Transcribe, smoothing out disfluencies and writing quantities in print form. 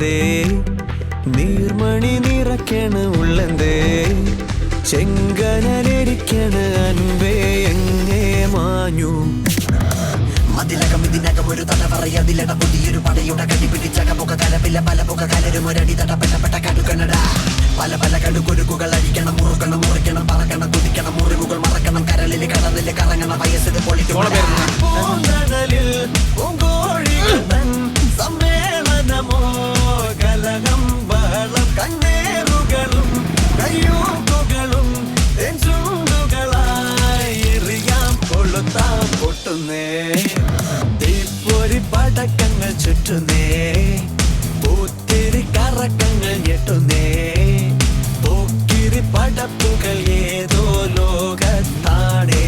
ഉള്ളന്തേ നീർമണി നിറയ്ക്കണ ഉള്ളന്തേ ചെങ്കനലിരിക്കണ അൻപേ എങ്ങേ മാഞ്ഞു മതിലകം ഇതിനകം ഒരു തട പറയതിലട പുതിയൊരു പടയുടെ കടിപിടിച്ചകപ്പൊക്ക കലപ്പില്ല പല പൊക്ക കലരും ഒരടി തടപ്പെട്ടപ്പെട്ട കടുക്കണട പല പല കടുകൊരുക്കുകൾ അടിക്കണം മുറുക്കണം മുറിക്കണം പറക്കണം തുടിക്കണം മുറിവുകൾ മറക്കണം കരളിൽ കടലിൽ കറങ്ങണം വയസ്സിൽ പൊളിക്കണലിൽ സമ്മേളനമോ കലകം ബഹളം കണ്ണേറുകളും കയ്യൂക്കുകളും ചുണ്ടുകളായി എറിയാം കൊളുത്താം പൊട്ടുന്നേ തീപ്പൊരി പടക്കങ്ങൾ ചുറ്റുന്നേ